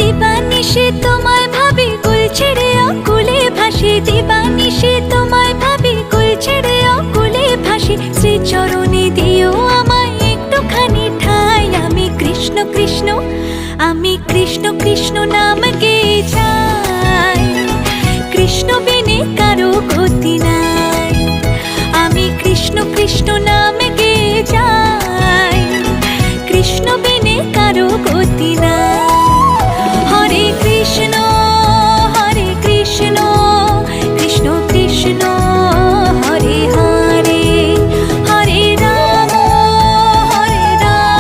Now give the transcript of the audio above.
দিবানিশি তোমায় ভাবি, কুল ছেড়ে অকুলে ভাসি। দিবানিশি তোমায় ভাবি, কুল ছেড়ে অকুলে ভাসি। শ্রীচরণে দিও আমায় একটুখানি ঠাঁই। আমি কৃষ্ণ কৃষ্ণ, আমি কৃষ্ণ কৃষ্ণ নাম গেয়ে যাই। কৃষ্ণ বিনে কারো গতি নাই। আমি কৃষ্ণ কৃষ্ণ নাম